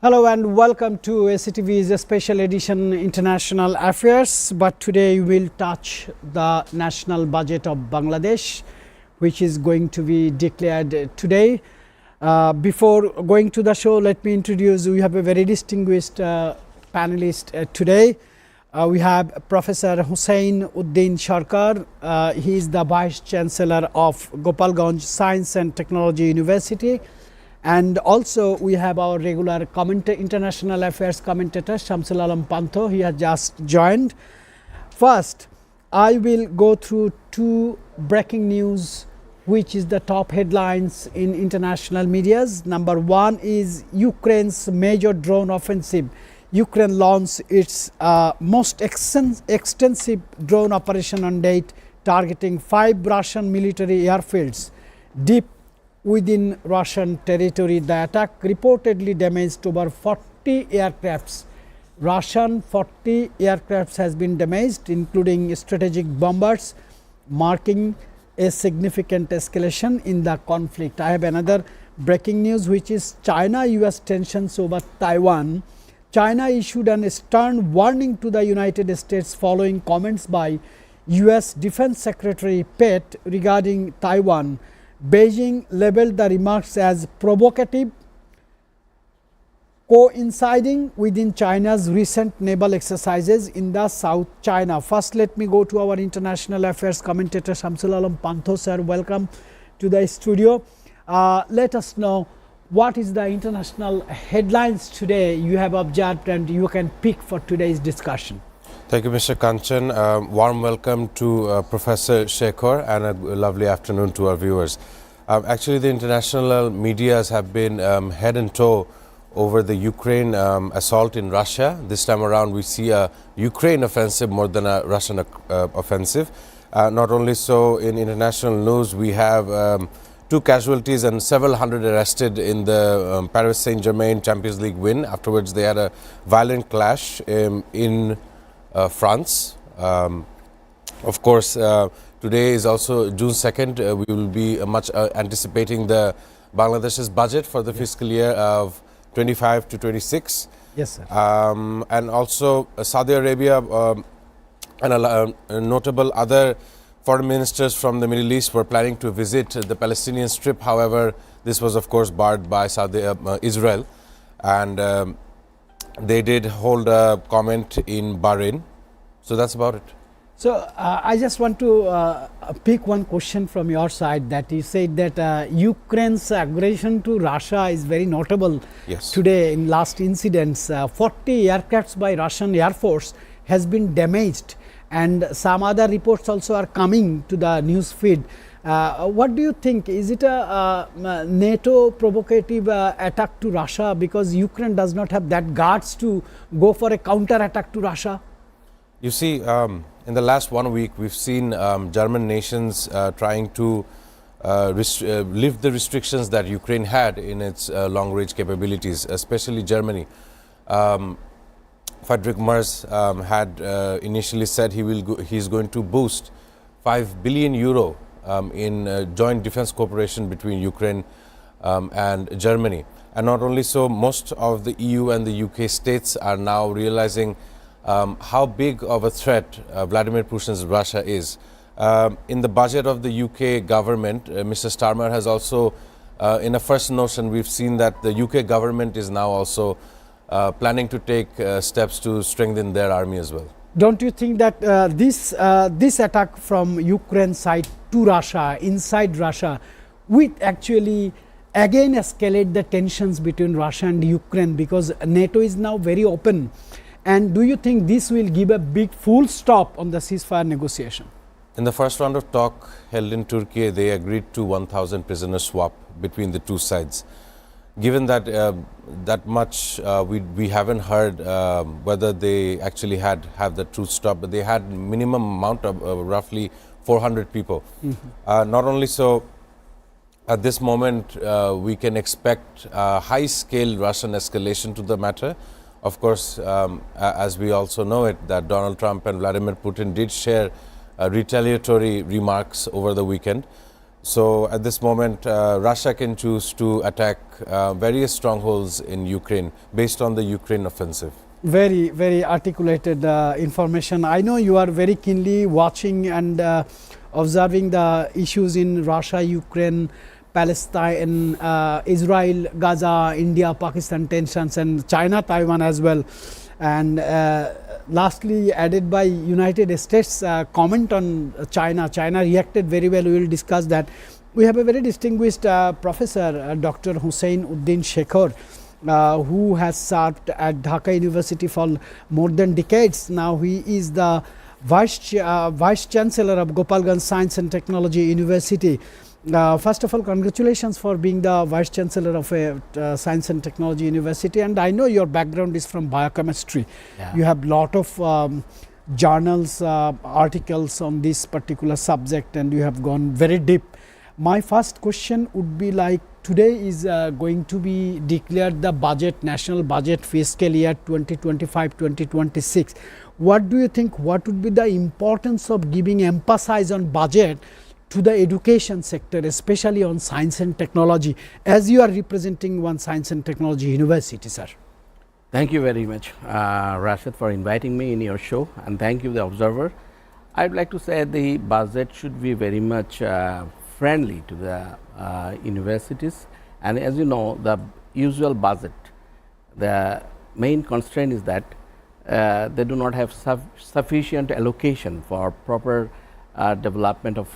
Hello and welcome to SATV's special edition International Affairs, but today we will touch the national budget of Bangladesh, which is going to be declared today. Before going to the show, let me introduce, we have a very distinguished panelist today. We have Professor Hussein Uddin Sharkar. He is the Vice Chancellor of Gopalganj Science and Technology University. And also we have our regular international affairs commentator Shamsul Alam Pantho. He has just joined. First, I will go through two breaking news, which is the top headlines in international medias. Number one is Ukraine's major drone offensive. Ukraine launched its most extensive drone operation on date, targeting 5 Russian military airfields deep within Russian territory. The attack reportedly damaged over 40 aircrafts. Russian 40 aircrafts has been damaged, including strategic bombers, marking a significant escalation in the conflict. I have another breaking news, which is China-US tensions over Taiwan. China issued a stern warning to the United States following comments by US Defense Secretary Pete regarding Taiwan. Beijing labeled the remarks as provocative, coinciding within China's recent naval exercises in the South China. First, let me go to our international affairs commentator Shamsul Alam Pantho. Sir, welcome to the studio. Let us know what is the international headlines today you have observed and you can pick for today's discussion. Thank you, Mr. Kanchan. Warm welcome to Professor Shekhar and a lovely afternoon to our viewers. Actually, the international medias have been head and toe over the Ukraine assault in Russia. This time around, we see a Ukraine offensive more than a Russian offensive. Not only so, in international news, we have 2 casualties and several hundred arrested in the Paris Saint-Germain Champions League win. Afterwards, they had a violent clash in France. Of course, today is also June 2nd. We will be much anticipating the Bangladesh's budget for the fiscal year of 25 to 26. Yes, sir. And also Saudi Arabia and notable other foreign ministers from the Middle East were planning to visit the Palestinian Strip. However, this was of course barred by Israel, and they did hold a comment in Bahrain. So that's about it. So I just want to pick one question from your side, that you said that Ukraine's aggression to Russia is very notable. Yes. Today in last incidents. 40 aircrafts by Russian Air Force has been damaged, and some other reports also are coming to the news feed. What do you think? Is it a NATO provocative attack to Russia, because Ukraine does not have that guts to go for a counter attack to Russia? You see, in the last 1 week, we've seen German nations trying to lift the restrictions that Ukraine had in its long-range capabilities, especially Germany. Friedrich Merz had initially said he's going to boost 5 billion euro in joint defense cooperation between Ukraine and Germany. And not only so, most of the EU and the UK states are now realizing how big of a threat Vladimir Putin's Russia is. In the budget of the UK government, Mr. Starmer has also, in a first notion, we've seen that the UK government is now also planning to take steps to strengthen their army as well. Don't you think that this attack from Ukraine side to Russia, inside Russia, will actually again escalate the tensions between Russia and Ukraine, because NATO is now very open? And do you think this will give a big full stop on the ceasefire negotiation? In the first round of talk held in Turkey, they agreed to 1,000 prisoner swap between the two sides. Given that that much, we haven't heard whether they actually have the truth stop, but they had minimum amount of roughly 400 people. Mm-hmm. Not only so, at this moment, we can expect high-scale Russian escalation to the matter. Of course, as we also know it, that Donald Trump and Vladimir Putin did share retaliatory remarks over the weekend. So at this moment, Russia can choose to attack various strongholds in Ukraine based on the Ukraine offensive. Very, very articulated information. I know you are very keenly watching and observing the issues in Russia, Ukraine, Palestine, Israel, Gaza, India, Pakistan tensions, and China-Taiwan as well. And lastly, added by United States comment on China. China reacted very well. We will discuss that. We have a very distinguished professor, Dr. Hussein Uddin Shekhar, who has served at Dhaka University for more than decades. Now he is the Vice Chancellor of Gopalganj Science and Technology University. First of all, congratulations for being the Vice Chancellor of a Science and Technology University, and I know your background is from biochemistry. Yeah. You have lot of journals, articles on this particular subject, and you have gone very deep. My first question would be like, today is going to be declared the budget, national budget fiscal year 2025-2026. What do you think, what would be the importance of giving emphasis on budget to the education sector, especially on science and technology, as you are representing one science and technology university, sir? Thank you very much, Rashid, for inviting me in your show, and thank you, the observer. I'd like to say the budget should be very much friendly to the universities, and as you know, the usual budget, the main constraint is that they do not have sufficient allocation for proper development of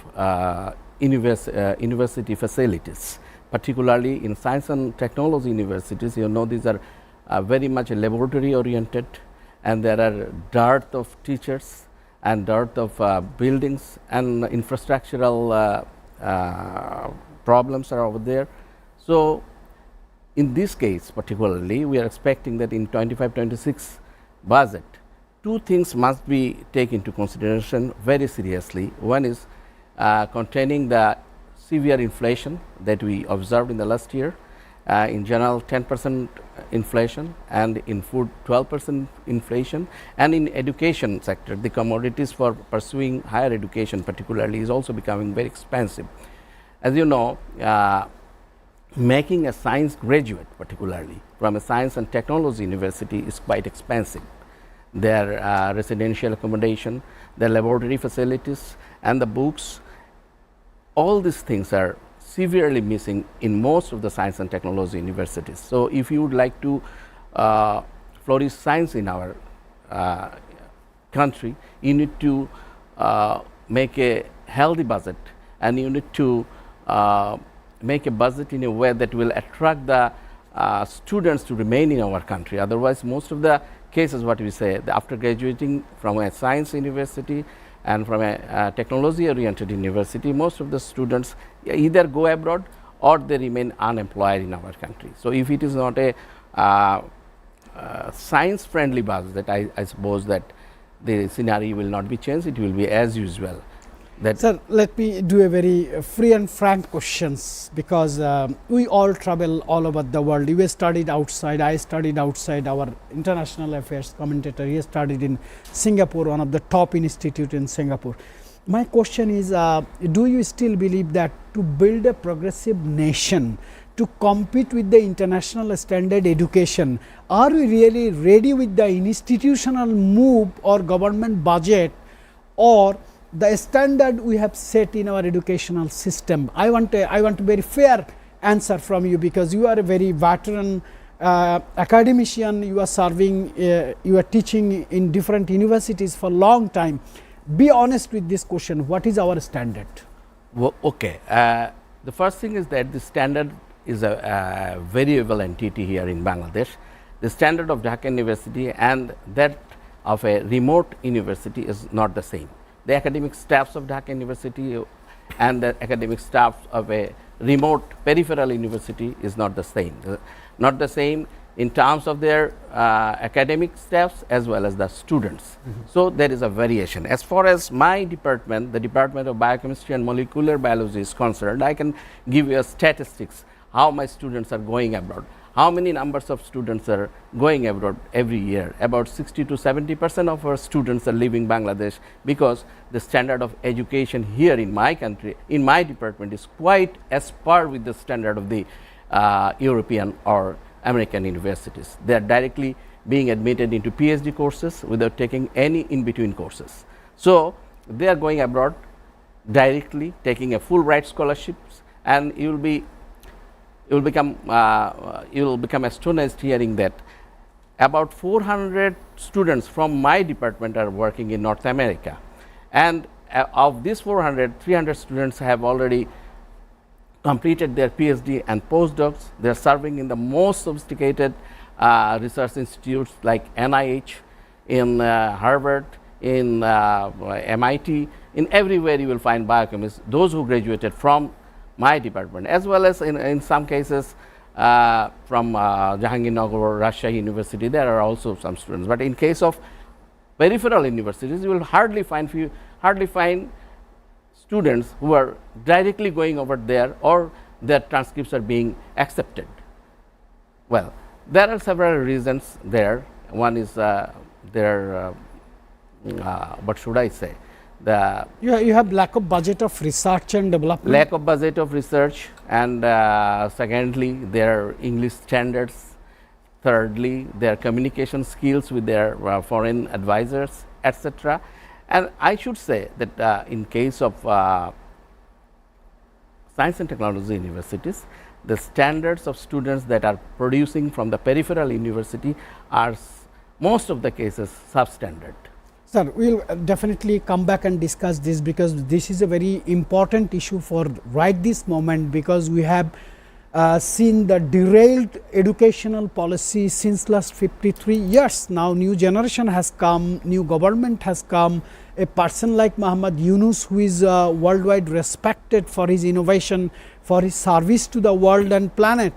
university facilities, particularly in science and technology universities. You know, these are very much laboratory oriented, and there are dearth of teachers and dearth of buildings, and infrastructural problems are over there. So in this case particularly, we are expecting that in 25-26 budget, two things must be taken into consideration very seriously. One is containing the severe inflation that we observed in the last year. In general, 10% inflation, and in food 12% inflation, and in education sector, the commodities for pursuing higher education particularly is also becoming very expensive. As you know, making a science graduate particularly from a science and technology university is quite expensive. Their residential accommodation, their laboratory facilities, and the books, all these things are severely missing in most of the science and technology universities. So if you would like to flourish science in our country, you need to make a healthy budget, and you need to make a budget in a way that will attract the students to remain in our country. Otherwise, most of the cases, what we say, after graduating from a science university and from a technology oriented university, most of the students either go abroad or they remain unemployed in our country. So if it is not a science friendly budget, I suppose that the scenario will not be changed, it will be as usual. Sir, let me do a very free and frank questions, because we all travel all over the world. You studied outside, I studied outside. Our international affairs commentator, he studied in Singapore, one of the top institute in Singapore. My question is, do you still believe that to build a progressive nation, to compete with the international standard education, are we really ready with the institutional move or government budget, or the standard we have set in our educational system? I want a very fair answer from you, because you are a very veteran academician. You are serving, you are teaching in different universities for a long time. Be honest with this question. What is our standard? Well, okay. The first thing is that the standard is a variable entity here in Bangladesh. The standard of Dhaka University and that of a remote university is not the same. The academic staffs of Dhaka University and the academic staff of a remote peripheral university is not the same. Not the same in terms of their academic staffs as well as the students. So there is a variation. As far as my department, the Department of Biochemistry and Molecular Biology is concerned, I can give you a statistics how my students are going abroad, how many numbers of students are going abroad every year? About 60 to 70% of our students are leaving Bangladesh, because the standard of education here in my country, in my department, is quite as par with the standard of the European or American universities. They are directly being admitted into PhD courses without taking any in-between courses. So they are going abroad directly, taking a Fulbright scholarships, and you will become astonished hearing that about 400 students from my department are working in North America, and of these 400, 300 students have already completed their PhD and postdocs. They are serving in the most sophisticated research institutes like NIH, in Harvard, in MIT, in everywhere you will find biochemists, those who graduated from my department, as well as in some cases from Jahangirnagar or Rajshahi University, there are also some students. But in case of peripheral universities, you will hardly find students who are directly going over there, or their transcripts are being accepted. Well, there are several reasons there. One is what should I say? You have lack of budget of research and development. Lack of budget of research, and secondly, their English standards. Thirdly, their communication skills with their foreign advisors, etc. And I should say that in case of science and technology universities, the standards of students that are producing from the peripheral university are most of the cases substandard. Sir, we will definitely come back and discuss this, because this is a very important issue for right this moment, because we have seen the derailed educational policy since last 53 years. Now new generation has come, new government has come, a person like Muhammad Yunus, who is worldwide respected for his innovation, for his service to the world and planet.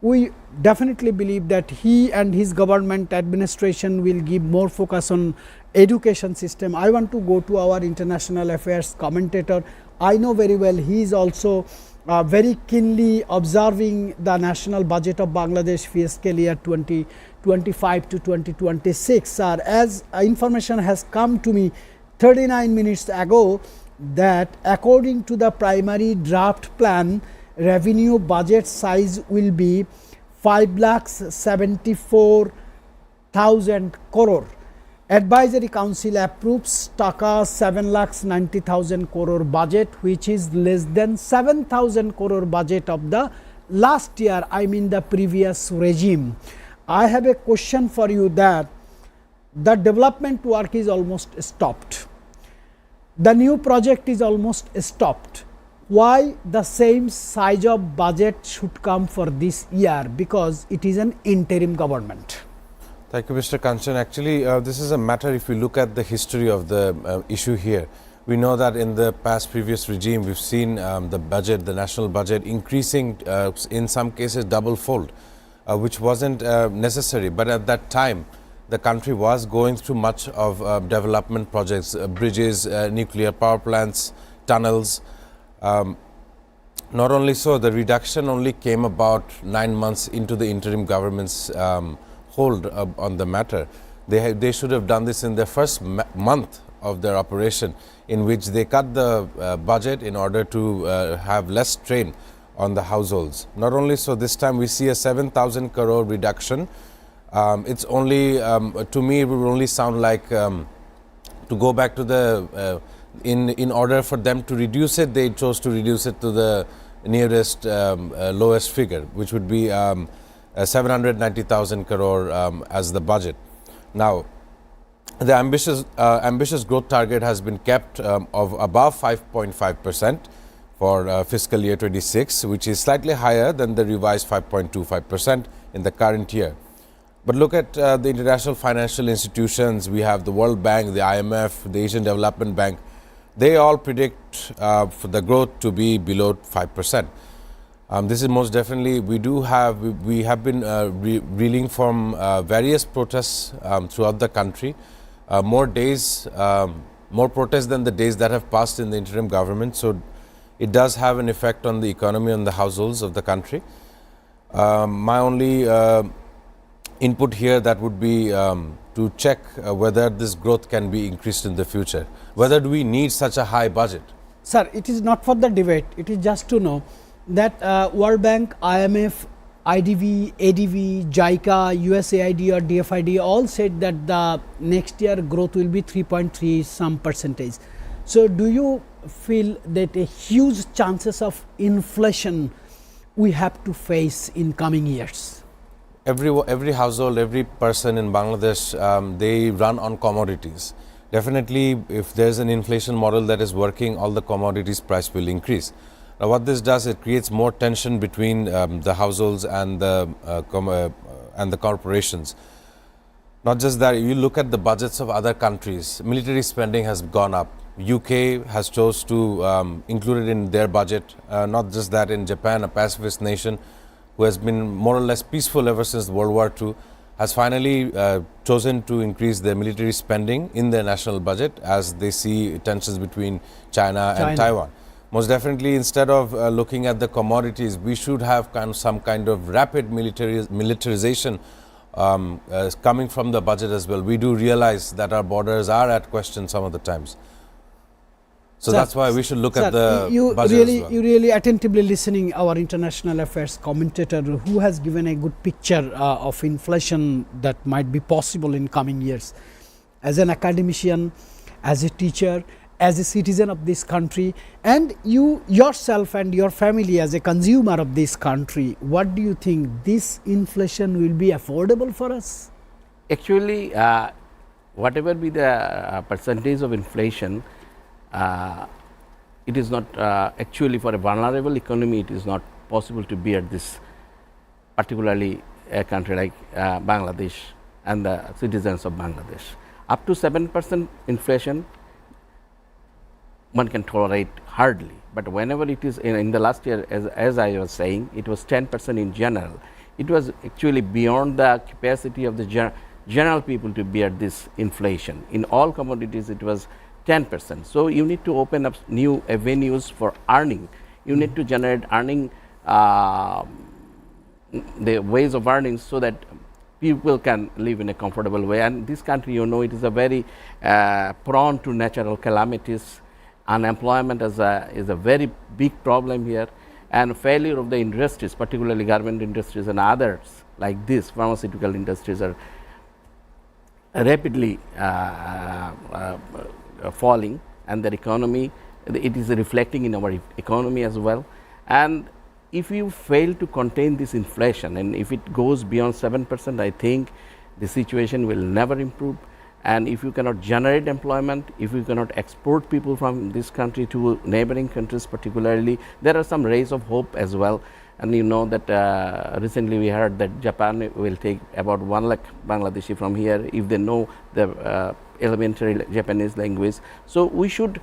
We definitely believe that he and his government administration will give more focus on education system. I want to go to our international affairs commentator. I know very well he is also very keenly observing the national budget of Bangladesh fiscal year 2025 to 2026. As information has come to me 39 minutes ago, that according to the primary draft plan, revenue budget size will be 5,74,000 crore. Advisory Council approves Dhaka 7,90,000 crore budget, which is less than 7,000 crore budget of the last year, I mean the previous regime. I have a question for you, that the development work is almost stopped. The new project is almost stopped. Why the same size of budget should come for this year? Because it is an interim government. Thank you, Mr. Kanchan. Actually, this is a matter, if we look at the history of the issue here, we know that in the past previous regime, we've seen the budget, the national budget increasing in some cases double-fold, which wasn't necessary. But at that time, the country was going through much of development projects, bridges, nuclear power plants, tunnels. Not only so, the reduction only came about 9 months into the interim government's hold on the matter. They should have done this in the first month of their operation, in which they cut the budget in order to have less strain on the households. Not only so, this time we see a 7,000 crore reduction. It's only, to me, it will only sound like to go back to the, in order for them to reduce it, they chose to reduce it to the nearest lowest figure, which would be 790,000 crore as the budget. Now, the ambitious growth target has been kept of above 5.5% for fiscal year 26, which is slightly higher than the revised 5.25% in the current year. But look at the international financial institutions. We have the World Bank, the IMF, the Asian Development Bank. They all predict for the growth to be below 5%. This is most definitely, we have been reeling from various protests throughout the country. More protests than the days that have passed in the interim government. So it does have an effect on the economy, on the households of the country. My only input here that would be to check whether this growth can be increased in the future. Whether do we need such a high budget? Sir, it is not for the debate. It is just to know that World Bank, IMF, IDB, ADB, JICA, USAID or DFID all said that the next year growth will be 3.3 some percentage. So, do you feel that a huge chances of inflation we have to face in coming years? Every household, every person in Bangladesh, they run on commodities. Definitely, if there's an inflation model that is working, all the commodities price will increase. Now, what this does, it creates more tension between the households and the corporations. Not just that, you look at the budgets of other countries, military spending has gone up. UK has chose to include it in their budget. Not just that, in Japan, a pacifist nation who has been more or less peaceful ever since World War II, has finally chosen to increase their military spending in their national budget as they see tensions between China and Taiwan. Most definitely, instead of looking at the commodities, we should have some kind of rapid militarization coming from the budget as well. We do realize that our borders are at question some of the times. So sir, that's why we should look at the budget really, as well. You really attentively listening our international affairs commentator who has given a good picture of inflation that might be possible in coming years. As an academician, as a teacher, as a citizen of this country, and you yourself and your family as a consumer of this country, what do you think this inflation will be affordable for us? Actually, whatever be the percentage of inflation, it is not actually for a vulnerable economy, it is not possible to bear this, particularly a country like Bangladesh and the citizens of Bangladesh. Up to 7% inflation, one can tolerate hardly, but whenever it is in the last year, as I was saying, it was 10% in general. It was actually beyond the capacity of the general people to bear this inflation. In all commodities, it was 10%. So, you need to open up new avenues for earning. You need to generate earning, the ways of earning, so that people can live in a comfortable way. And this country, you know, it is a very prone to natural calamities. Unemployment is a very big problem here, and failure of the industries, particularly garment industries and others like this, pharmaceutical industries are rapidly falling, and their economy, it is reflecting in our economy as well. And if you fail to contain this inflation, and if it goes beyond 7%, I think the situation will never improve. And if you cannot generate employment, if you cannot export people from this country to neighboring countries particularly, there are some rays of hope as well. And you know that recently we heard that Japan will take about 1 lakh Bangladeshi from here if they know the elementary Japanese language. So we should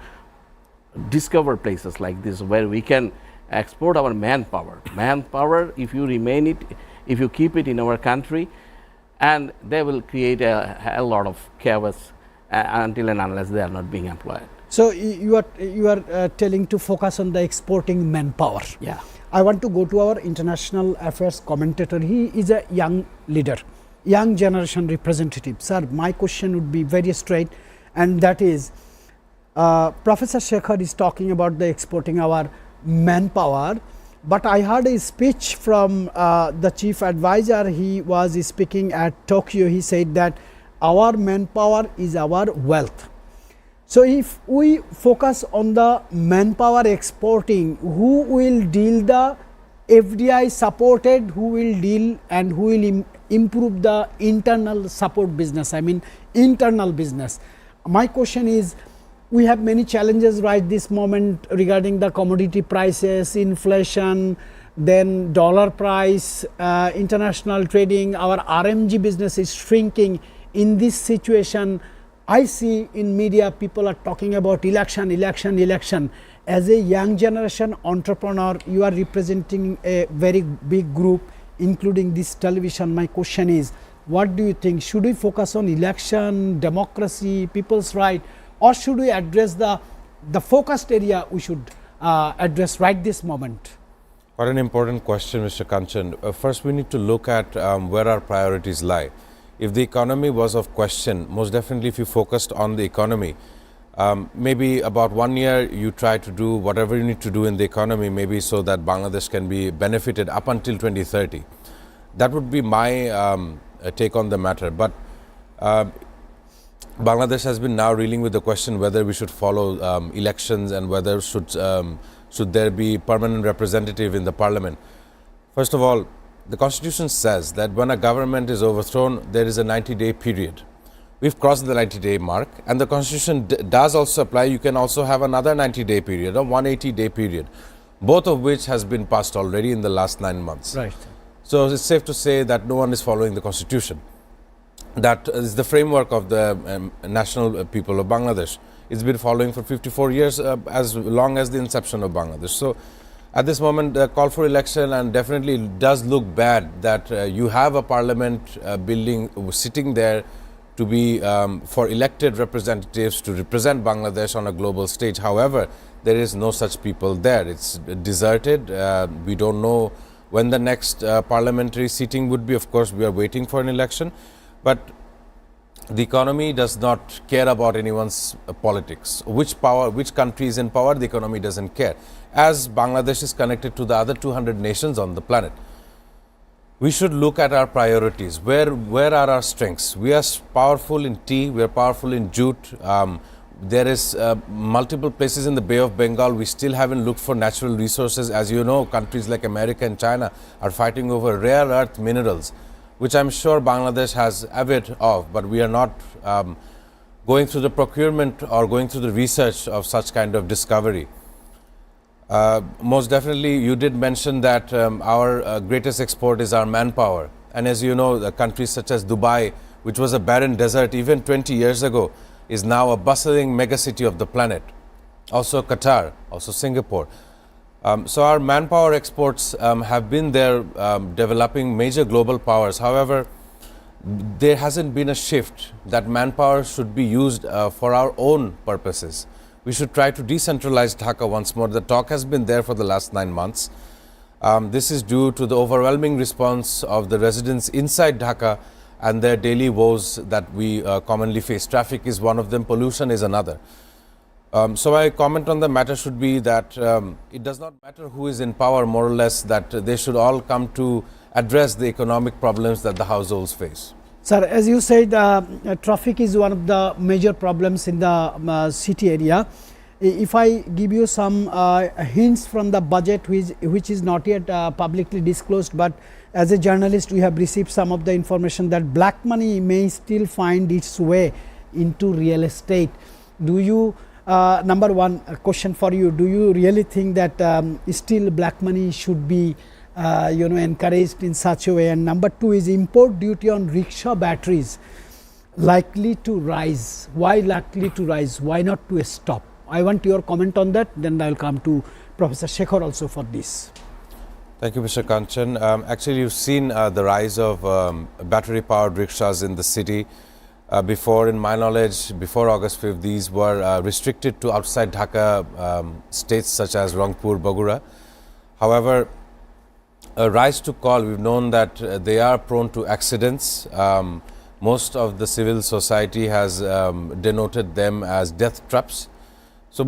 discover places like this where we can export our manpower. Manpower, if you remain it, if you keep it in our country, and they will create a lot of chaos until and unless they are not being employed. So, you are telling to focus on the exporting manpower. Yeah. I want to go to our international affairs commentator. He is a young leader, young generation representative. Sir, my question would be very straight, and that is, Professor Shekhar is talking about the exporting our manpower, but I heard a speech from the chief advisor. He was speaking at Tokyo. He said that our manpower is our wealth. So, if we focus on the manpower exporting, who will deal the FDI supported, who will deal and who will improve the internal support business, I mean internal business. My question is, we have many challenges right this moment regarding the commodity prices, inflation, then dollar price, international trading, our RMG business is shrinking. In this situation, I see in media people are talking about election. As a young generation entrepreneur, you are representing a very big group, including this television. My question is, what do you think? Should we focus on election, democracy, people's right, or should we address the focused area we should address right this moment? Quite an important question, Mr. Kanchan. First, we need to look at where our priorities lie. If the economy was of question, most definitely if you focused on the economy, maybe about 1 year you try to do whatever you need to do in the economy, maybe so that Bangladesh can be benefited up until 2030. That would be my take on the matter. But Bangladesh has been now reeling with the question whether we should follow elections and whether should there be permanent representative in the parliament. First of all, the constitution says that when a government is overthrown, there is a 90-day period. We've crossed the 90-day mark, and the constitution does also apply. You can also have another 90-day period, a 180-day period, both of which has been passed already in the last 9 months. Right. So it's safe to say that no one is following the constitution. That is the framework of the national people of Bangladesh. It's been following for 54 years, as long as the inception of Bangladesh. So at this moment, the call for election, and definitely it does look bad that you have a parliament building sitting there to be for elected representatives to represent Bangladesh on a global stage. However, there is no such people there. It's deserted. We don't know when the next parliamentary seating would be. Of course, we are waiting for an election. But the economy does not care about anyone's politics. Which country is in power, the economy doesn't care. As Bangladesh is connected to the other 200 nations on the planet, we should look at our priorities. Where are our strengths? We are powerful in tea, we are powerful in jute. There is multiple places in the Bay of Bengal. We still haven't looked for natural resources. As you know, countries like America and China are fighting over rare earth minerals, which I'm sure Bangladesh has a bit of, but we are not going through the procurement or going through the research of such kind of discovery. Most definitely, you did mention that our greatest export is our manpower. And as you know, the countries such as Dubai, which was a barren desert even 20 years ago, is now a bustling megacity of the planet. Also Qatar, also Singapore. So our manpower exports have been there developing major global powers. However, there hasn't been a shift that manpower should be used for our own purposes. We should try to decentralize Dhaka once more. The talk has been there for the last 9 months. This is due to the overwhelming response of the residents inside Dhaka and their daily woes that we commonly face. Traffic is one of them, pollution is another. So my comment on the matter should be that it does not matter who is in power, more or less, that they should all come to address the economic problems that the households face. Sir, as you said, traffic is one of the major problems in the city area. If I give you some hints from the budget which is not yet publicly disclosed, but as a journalist we have received some of the information that black money may still find its way into real estate. Do you, number one question for you, do you really think that still black money should be encouraged in such a way? And number two is import duty on rickshaw batteries likely to rise. Why likely to rise? Why not to stop? I want your comment on that, then I will come to Professor Shekhar also for this. Thank you, Mr. Kanchan. Actually, you've seen the rise of battery-powered rickshaws in the city. Before, in my knowledge, before August 5th, these were restricted to outside Dhaka states such as Rangpur, Bogura. However, a rise to call, we've known that they are prone to accidents. Most of the civil society has denoted them as death traps. So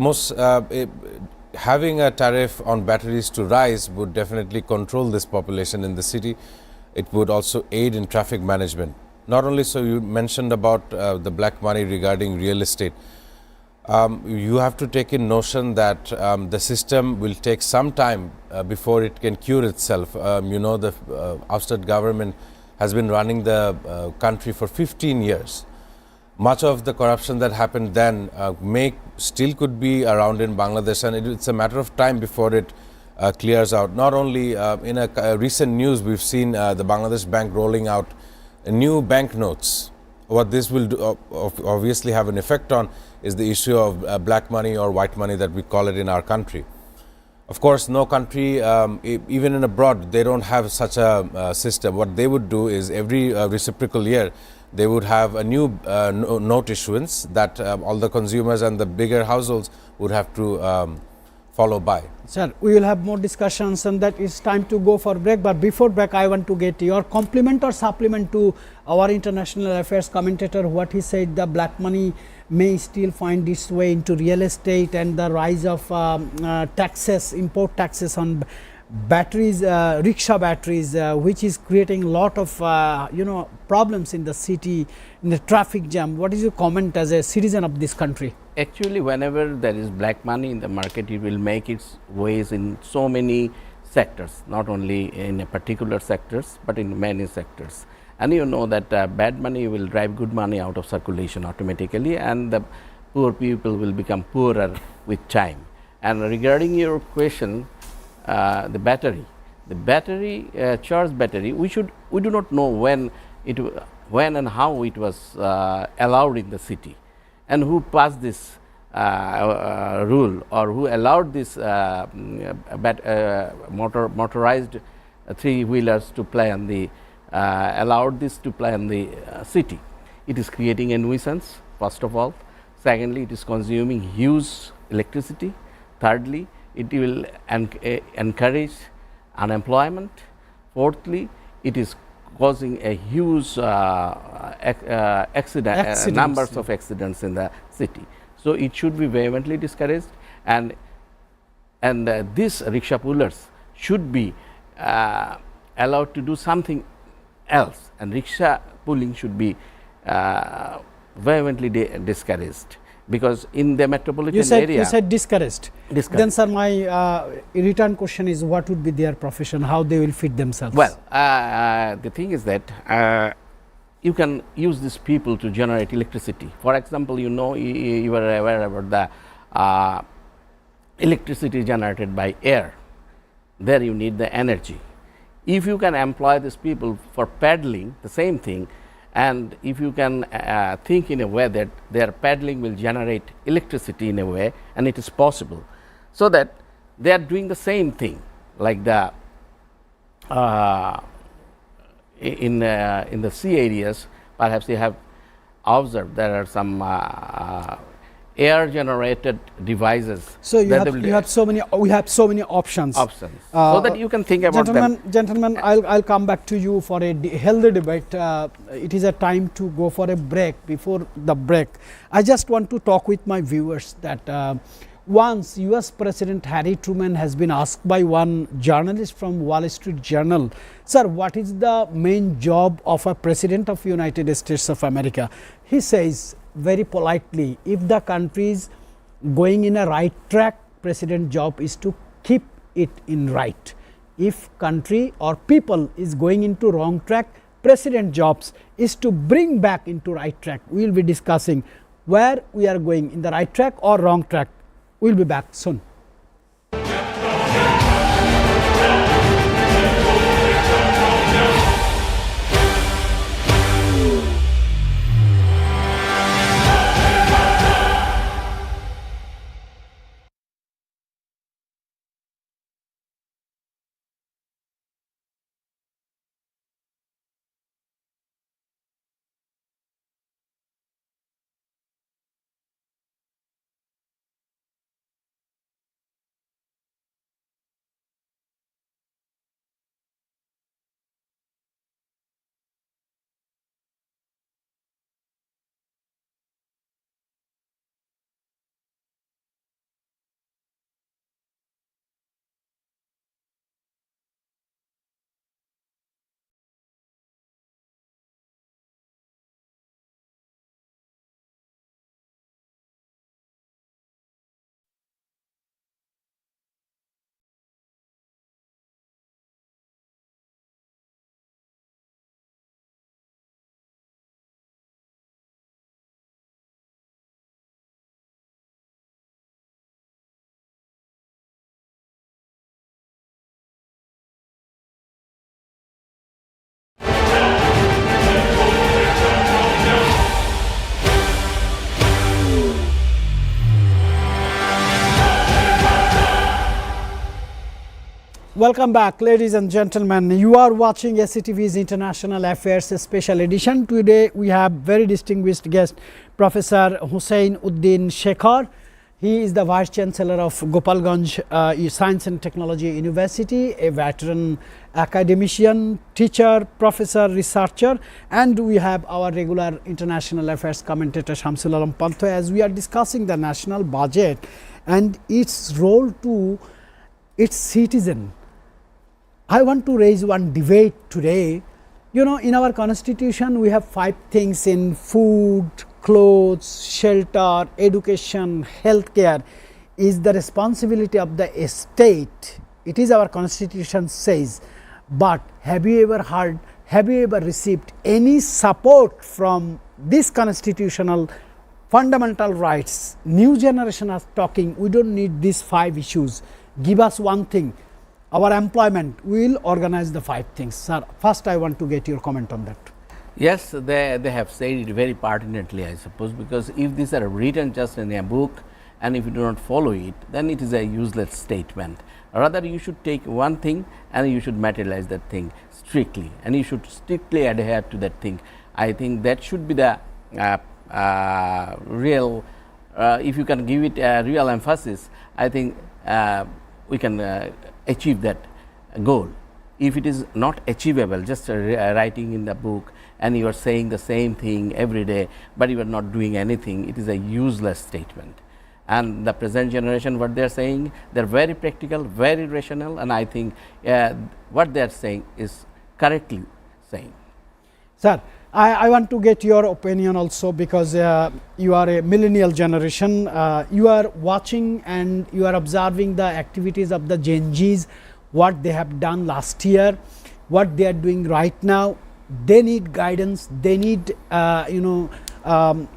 having a tariff on batteries to rise would definitely control this population in the city. It would also aid in traffic management. Not only so, you mentioned about the black money regarding real estate. You have to take in notion that the system will take some time before it can cure itself. The ousted government has been running the country for 15 years. Much of the corruption that happened then still could be around in Bangladesh, and it's a matter of time before it clears out. Not only in a recent news, we've seen the Bangladesh Bank rolling out new banknotes. What this will do, obviously have an effect on is the issue of black money or white money that we call it in our country. Of course, no country, even in abroad, they don't have such a system. What they would do is every reciprocal year, they would have a new note issuance that all the consumers and the bigger households would have to follow by. Sir, we will have more discussions on that. It's time to go for break, but before break I want to get your compliment or supplement to our international affairs commentator. What he said, the black money may still find its way into real estate, and the rise of taxes, import taxes on batteries, rickshaw batteries, which is creating a lot of problems in the city, in the traffic jam. What is your comment as a citizen of this country? Actually, whenever there is black money in the market, it will make its ways in so many sectors, not only in a particular sectors, but in many sectors. And you know that bad money will drive good money out of circulation automatically, and the poor people will become poorer with time. And regarding your question, the battery, charged battery, we do not know when and how it was allowed in the city, and who passed this rule, or who allowed this motorized three-wheelers to play on the allowed this to play in the city. It is creating a nuisance, first of all. Secondly, it is consuming huge electricity. Thirdly, it will encourage unemployment. Fourthly, it is causing a huge numbers of accidents in the city. So it should be vehemently discouraged, and these rickshaw pullers should be allowed to do something else, and rickshaw pulling should be vehemently discouraged, because in the metropolitan area. You said discouraged. Then, sir, my return question is, what would be their profession? How they will feed themselves? Well, the thing is that you can use these people to generate electricity. For example, you know, you are aware about the electricity generated by air. There you need the energy. If you can employ these people for paddling, the same thing, and if you can think in a way that their paddling will generate electricity in a way, and it is possible, so that they are doing the same thing, like the in the sea areas. Perhaps you have observed there are some air generated devices. So we have so many options. So that you can think about them. Gentlemen, I'll come back to you for a healthy debate. It is a time to go for a break. Before the break, I just want to talk with my viewers that once US President Harry Truman has been asked by one journalist from Wall Street Journal, sir, what is the main job of a President of United States of America? He says very politely, if the country is going in a right track, President job is to keep it in right. If country or people is going into wrong track, President jobs is to bring back into right track. We will be discussing where we are going, in the right track or wrong track. We will be back soon. Welcome back, ladies and gentlemen. You are watching SATV's International Affairs Special Edition. Today we have very distinguished guest, Professor Hussein Uddin Shekhar. He is the Vice Chancellor of Gopalganj Science and Technology University, a veteran academician, teacher, professor, researcher, and we have our regular international affairs commentator Shamsul Alam Panto as we are discussing the national budget and its role to its citizen. I want to raise one debate today. You know, in our constitution we have 5 things in food, clothes, shelter, education, healthcare is the responsibility of the state. It is our constitution says, but have you ever heard, have you ever received any support from this constitutional fundamental rights? New generation are talking, we don't need these 5 issues, give us one thing, our employment, we will organize the 5 things. Sir, first I want to get your comment on that. Yes, they have said it very pertinently, I suppose, because if these are written just in a book and if you do not follow it, then it is a useless statement. Rather, you should take one thing and you should materialize that thing strictly, and you should strictly adhere to that thing. I think that should be the real, if you can give it a real emphasis, I think we can achieve that goal. If it is not achievable, just writing in the book and you are saying the same thing every day, but you are not doing anything, it is a useless statement. And the present generation, what they are saying, they are very practical, very rational, and I think what they are saying is correctly saying. Sir, I want to get your opinion also, because you are a millennial generation, you are watching and you are observing the activities of the Gen Zs, what they have done last year, what they are doing right now. They need guidance, they need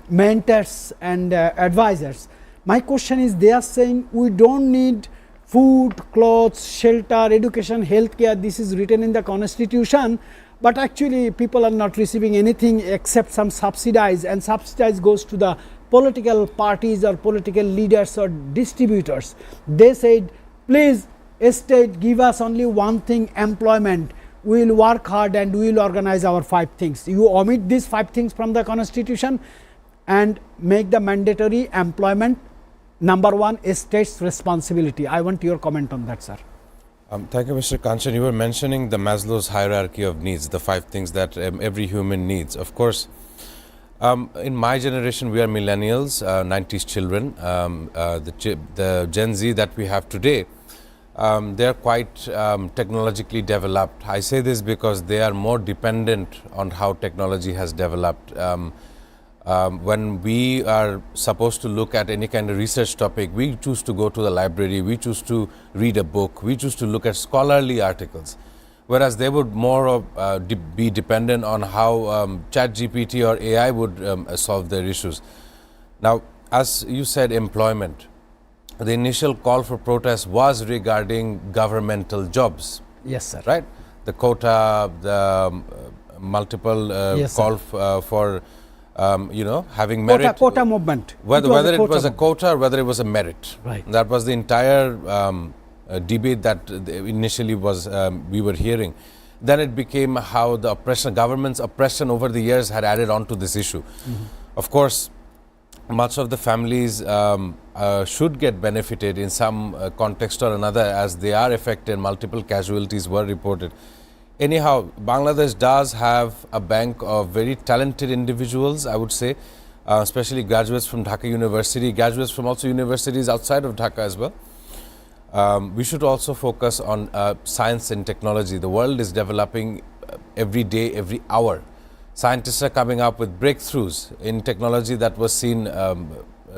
mentors and advisors. My question is, they are saying we don't need food, clothes, shelter, education, healthcare, this is written in the constitution, but actually people are not receiving anything except some subsidies, and subsidies goes to the political parties or political leaders or distributors. They said, please state, give us only one thing, employment. We will work hard and we will organize our 5 things. You omit these 5 things from the constitution and make the mandatory employment number 1 a state's responsibility. I want your comment on that, sir. Thank you, Mr. Kanchan. You were mentioning the Maslow's hierarchy of needs, the 5 things that every human needs. Of course, in my generation, we are millennials, 90s children. The Gen Z that we have today, they are quite technologically developed. I say this because they are more dependent on how technology has developed. When we are supposed to look at any kind of research topic, we choose to go to the library, we choose to read a book, we choose to look at scholarly articles, whereas they would more be dependent on how ChatGPT or AI would solve their issues. Now, as you said, employment. The initial call for protest was regarding governmental jobs. Yes, sir. Right? The quota, the multiple yes, call for having merit. Quota movement. Whether it was a quota or whether it was a merit. Right. That was the entire debate that initially was we were hearing. Then it became how the government's oppression over the years had added on to this issue. Of course, much of the families should get benefited in some context or another, as they are affected. Multiple casualties were reported. Anyhow, Bangladesh does have a bank of very talented individuals, I would say, especially graduates from Dhaka University, graduates from also universities outside of Dhaka as well. We should also focus on science and technology. The world is developing every day, every hour. Scientists are coming up with breakthroughs in technology that was seen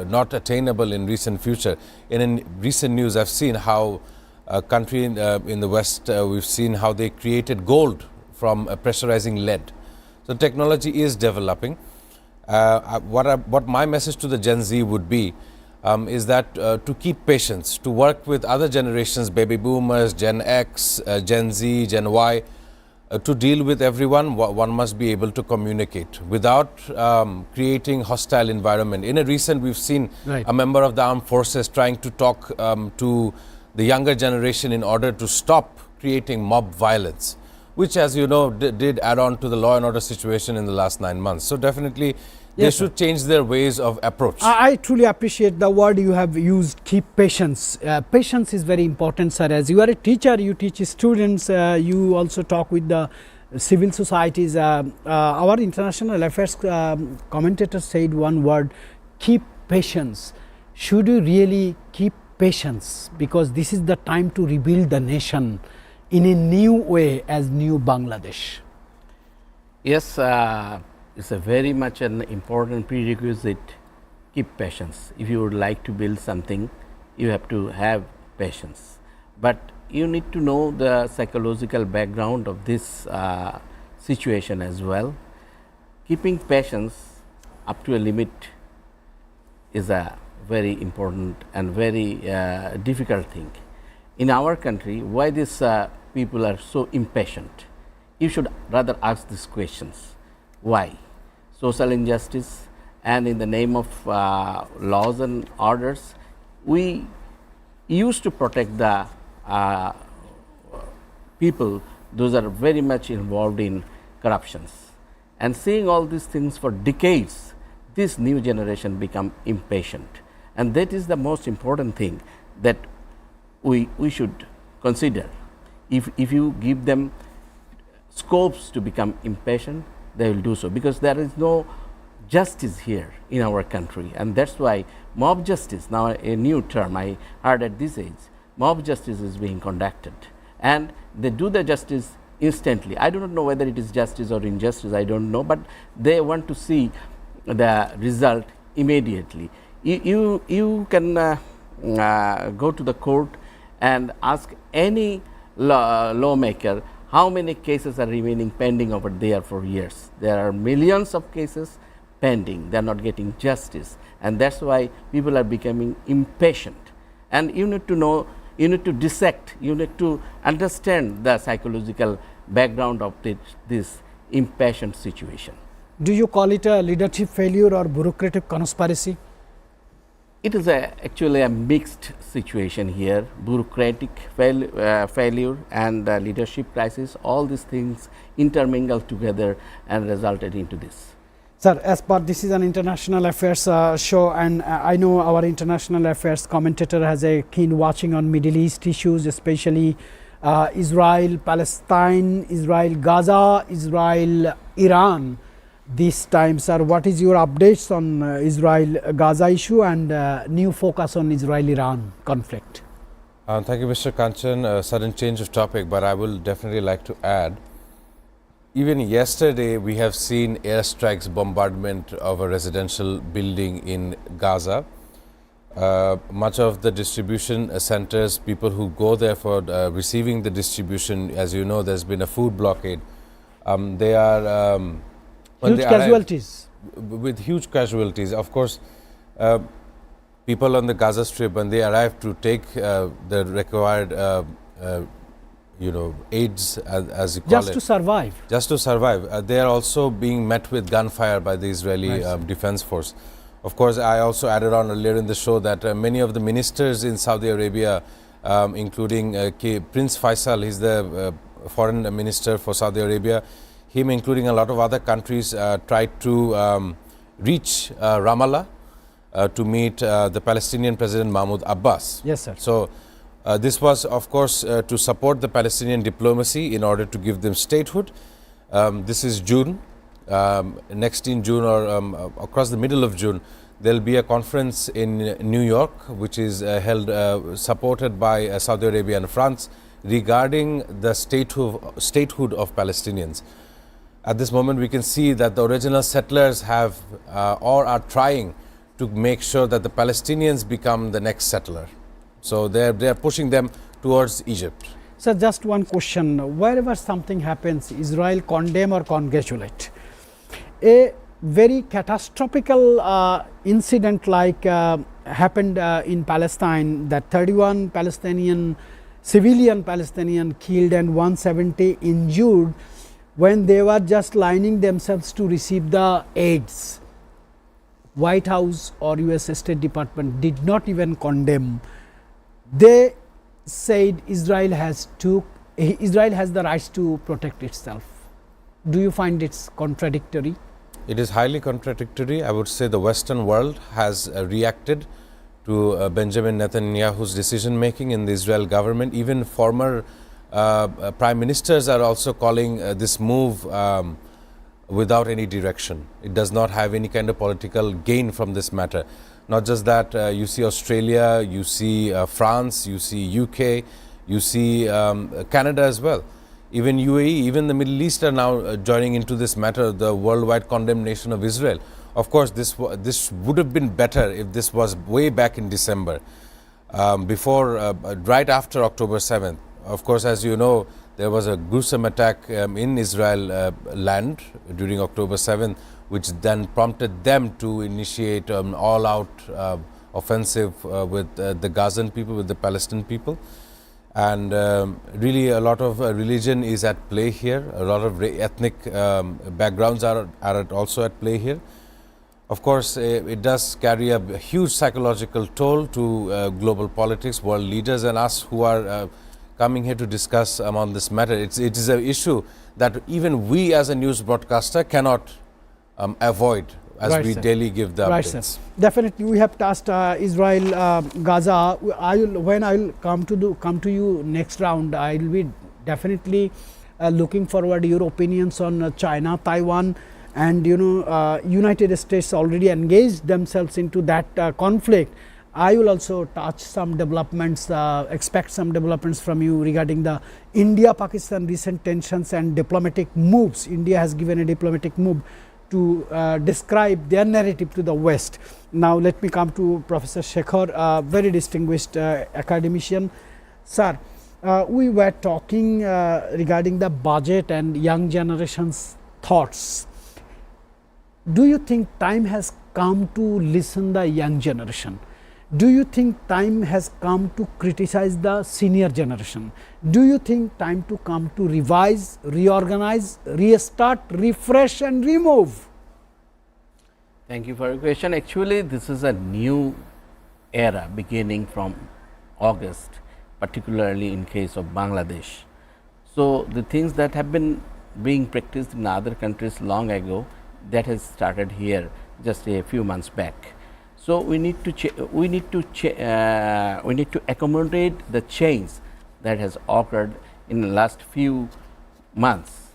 not attainable in recent future. In recent news, I've seen how a country in the West, we've seen how they created gold from pressurizing lead. So technology is developing. What my message to the Gen Z would be is that to keep patience, to work with other generations, baby boomers, Gen X, Gen Z, Gen Y, to deal with everyone. One must be able to communicate without creating hostile environment. In a recent, we've seen a member of the armed forces trying to talk to the younger generation in order to stop creating mob violence, which, as you know, did add on to the law and order situation in the last 9 months. So definitely they Yes, sir. should change their ways of approach. I truly appreciate the word you have used, keep patience. Patience is very important, sir. As you are a teacher, you teach students, you also talk with the civil societies. Our international affairs commentator said one word, keep patience. Should you really keep patience? Because this is the time to rebuild the nation in a new way as new Bangladesh. Yes, it's a very much an important prerequisite. Keep patience. If you would like to build something, you have to have patience. But you need to know the psychological background of this situation as well. Keeping patience up to a limit is a very important and very difficult thing. In our country, why these people are so impatient? You should rather ask these questions. Why? Social injustice, and in the name of laws and orders, we used to protect the people, those are very much involved in corruptions. And seeing all these things for decades, this new generation become impatient. And that is the most important thing that we should consider. If you give them scopes to become impatient, they will do so, because there is no justice here in our country, and that's why mob justice, now a new term I heard at this age, mob justice is being conducted, and they do the justice instantly. I do not know whether it is justice or injustice, I don't know, but they want to see the result immediately. You can go to the court and ask any lawmaker how many cases are remaining pending over there for years. There are millions of cases pending, they are not getting justice, and that's why people are becoming impatient. And you need to know, you need to dissect, you need to understand the psychological background of this impatient situation. Do you call it a leadership failure or bureaucratic conspiracy? It is actually a mixed situation here, bureaucratic failure and leadership crisis, all these things intermingled together and resulted into this. Sir, as per this is an international affairs show, and I know our international affairs commentator has a keen watching on Middle East issues, especially Israel, Palestine, Israel, Gaza, Israel, Iran. This time, sir, what is your updates on Israel-Gaza issue and new focus on Israel-Iran conflict? Thank you, Mr. Kanchan. Sudden change of topic, but I will definitely like to add, even yesterday we have seen airstrikes, bombardment of a residential building in Gaza. Much of the distribution centers, people who go there for receiving the distribution, as you know, there's been a food blockade. They are huge casualties. With huge casualties. Of course, people on the Gaza Strip, when they arrive to take the required aids, as you call just it. To survive. Just to survive. They are also being met with gunfire by the Israeli Defense Force. Of course, I also added on earlier in the show that many of the ministers in Saudi Arabia, including Prince Faisal, he's the foreign minister for Saudi Arabia, him including a lot of other countries tried to reach Ramallah to meet the Palestinian President Mahmoud Abbas. Yes, sir. So this was, of course, to support the Palestinian diplomacy in order to give them statehood. This is June. Next in June or across the middle of June, there will be a conference in New York, which is held, supported by Saudi Arabia and France, regarding the statehood of Palestinians. At this moment, we can see that the original settlers have or are trying to make sure that the Palestinians become the next settler. So they are pushing them towards Egypt. So just one question, wherever something happens, Israel condemn or congratulate? A very catastrophical incident like happened in Palestine, that 31 Palestinian, civilian Palestinian killed and 170 injured when they were just lining themselves to receive the aids. White House or US State Department did not even condemn. They said Israel has the rights to protect itself. Do you find it's contradictory? It is highly contradictory. I would say the Western world has reacted to Benjamin Netanyahu's decision making in the Israel government. Even former prime ministers are also calling this move without any direction. It does not have any kind of political gain from this matter. Not just that, you see Australia, you see France, you see UK, you see Canada as well. Even UAE, even the Middle East are now joining into this matter, the worldwide condemnation of Israel. Of course, this would have been better if this was way back in December, right after October 7th. Of course, as you know, there was a gruesome attack in Israel land during October 7th, which then prompted them to initiate an all-out offensive with the Gazan people, with the Palestinian people. And really a lot of religion is at play here. A lot of ethnic backgrounds are also at play here. Of course, it does carry a huge psychological toll to global politics, world leaders and us who are coming here to discuss on this matter. It is an issue that even we as a news broadcaster cannot avoid as Right, we sir. daily give the Right, updates. sir. Definitely, we have touched Israel, Gaza. When I will come to you next round, I will be definitely looking forward your opinions on China, Taiwan, and United States already engaged themselves into that conflict. I will also touch some developments, expect some developments from you regarding the India-Pakistan recent tensions and diplomatic moves. India has given a diplomatic move to describe their narrative to the West. Now let me come to Professor Shekhar, a very distinguished academician. Sir, we were talking regarding the budget and young generation's thoughts. Do you think time has come to listen the young generation? Do you think time has come to criticize the senior generation? Do you think time to come to revise, reorganize, restart, refresh and remove? Thank you for your question. Actually, this is a new era beginning from August, particularly in case of Bangladesh. So, the things that have been being practiced in other countries long ago, that has started here just a few months back. So, we need to accommodate the change that has occurred in the last few months.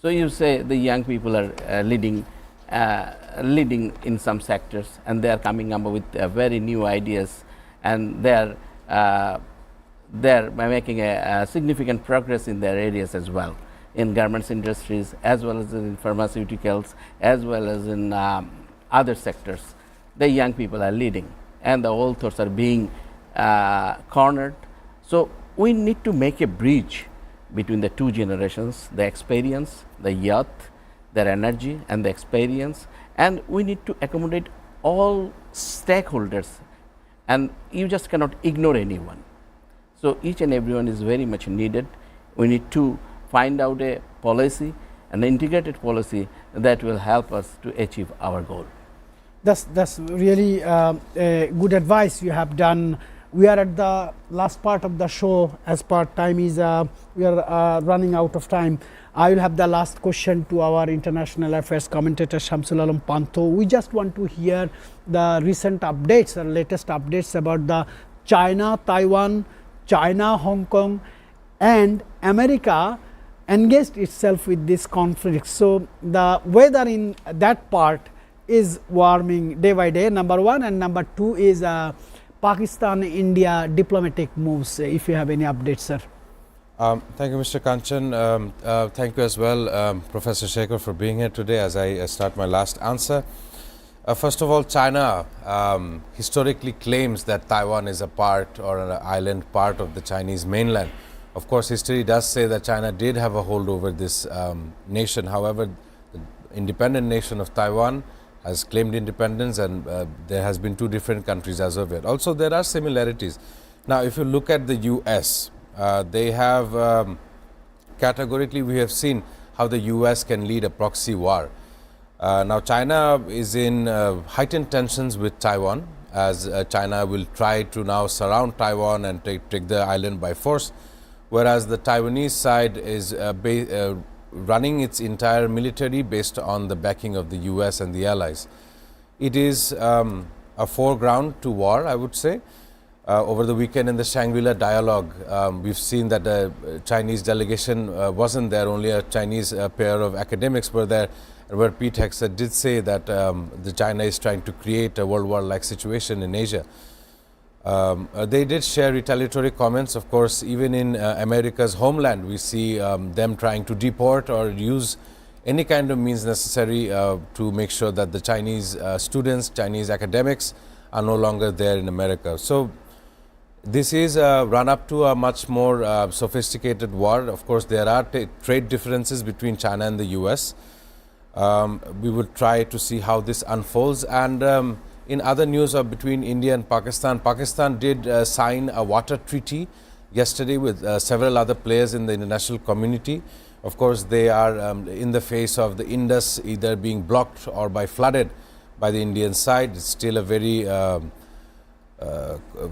So, you say the young people are leading in some sectors, and they are coming up with very new ideas, and they are making a significant progress in their areas as well, in garments industries as well as in pharmaceuticals as well as in other sectors. The young people are leading and the old thoughts are being cornered. So, we need to make a bridge between the two generations, the experience, the youth, their energy and the experience, and we need to accommodate all stakeholders, and you just cannot ignore anyone. So, each and everyone is very much needed. We need to find out a policy, an integrated policy that will help us to achieve our goal. That's really a good advice you have done. We are at the last part of the show. As per time is we are running out of time. I will have the last question to our international affairs commentator Shamsul Alam Panto. We just want to hear the recent updates or latest updates about the China-Taiwan, China-Hong Kong and America engaged itself with this conflict. So, the weather in that part is warming day by day, number one, and number two is Pakistan-India diplomatic moves. If you have any updates, sir. Thank you, Mr. Kanchan. Thank you as well, Professor Shekhar, for being here today as I start my last answer. First of all, China historically claims that Taiwan is a part or an island part of the Chinese mainland. Of course, history does say that China did have a hold over this nation. However, the independent nation of Taiwan has claimed independence, and there has been two different countries as of yet. Also, there are similarities. Now, if you look at the US, they have categorically, we have seen how the US can lead a proxy war. Now, China is in heightened tensions with Taiwan, as China will try to now surround Taiwan and take the island by force, whereas the Taiwanese side is running its entire military based on the backing of the US and the allies. It is a foreground to war, I would say. Over the weekend in the Shangri-La dialogue, we've seen that the Chinese delegation wasn't there, only a Chinese pair of academics were there, where Pete Hegseth did say that the China is trying to create a World War-like situation in Asia. They did share retaliatory comments. Of course, even in America's homeland, we see them trying to deport or use any kind of means necessary to make sure that the Chinese students, Chinese academics are no longer there in America. So this is a run-up to a much more sophisticated war. Of course, there are trade differences between China and the US. We will try to see how this unfolds. And in other news between India and Pakistan, Pakistan did sign a water treaty yesterday with several other players in the international community. Of course, they are in the face of the Indus either being blocked or flooded by the Indian side. It's still a very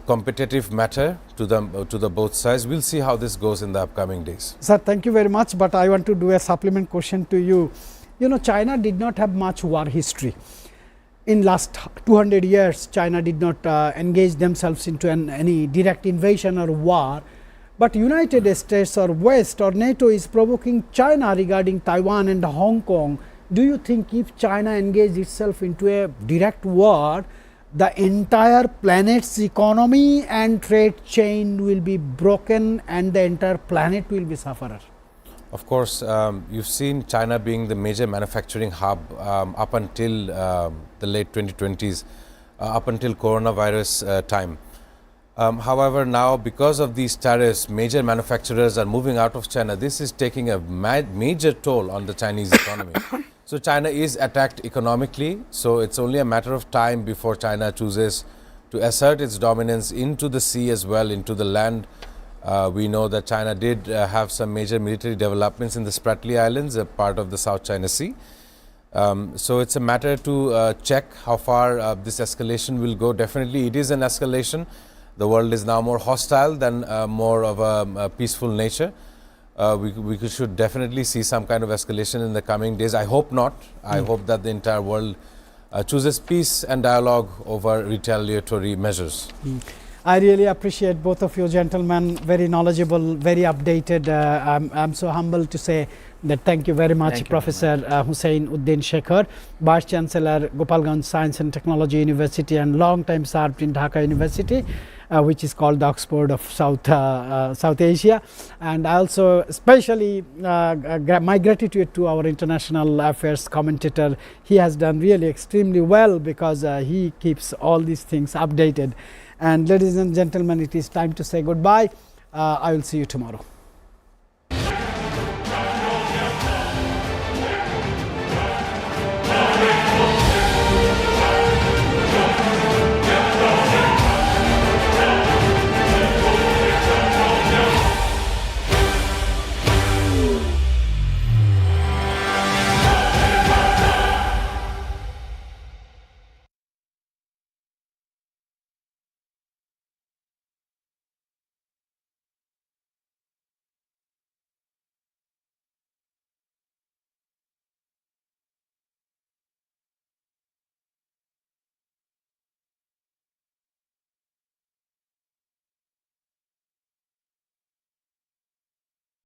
competitive matter to the both sides. We'll see how this goes in the upcoming days. Sir, thank you very much, but I want to do a supplement question to you. You know, China did not have much war history. In last 200 years, China did not engage themselves into any direct invasion or war. But United States or West or NATO is provoking China regarding Taiwan and Hong Kong. Do you think if China engaged itself into a direct war, the entire planet's economy and trade chain will be broken and the entire planet will be sufferer? Of course, you've seen China being the major manufacturing hub up until the late 2020s, up until coronavirus time. However, now because of these tariffs, major manufacturers are moving out of China. This is taking a major toll on the Chinese economy. So China is attacked economically. So it's only a matter of time before China chooses to assert its dominance into the sea as well, into the land. We know that China did have some major military developments in the Spratly Islands, a part of the South China Sea. So it's a matter to check how far this escalation will go. Definitely it is an escalation. The world is now more hostile than more of a peaceful nature. We should definitely see some kind of escalation in the coming days. I hope not. I hope that the entire world chooses peace and dialogue over retaliatory measures. I really appreciate both of you gentlemen, very knowledgeable, very updated. I'm so humbled to say that thank you very much, Professor Hussain Uddin Shekhar, Vice Chancellor, Gopalganj Science and Technology University and long time served in Dhaka University, which is called the Oxford of South Asia. And I also especially my gratitude to our international affairs commentator. He has done really extremely well because he keeps all these things updated. And ladies and gentlemen, it is time to say goodbye. I will see you tomorrow.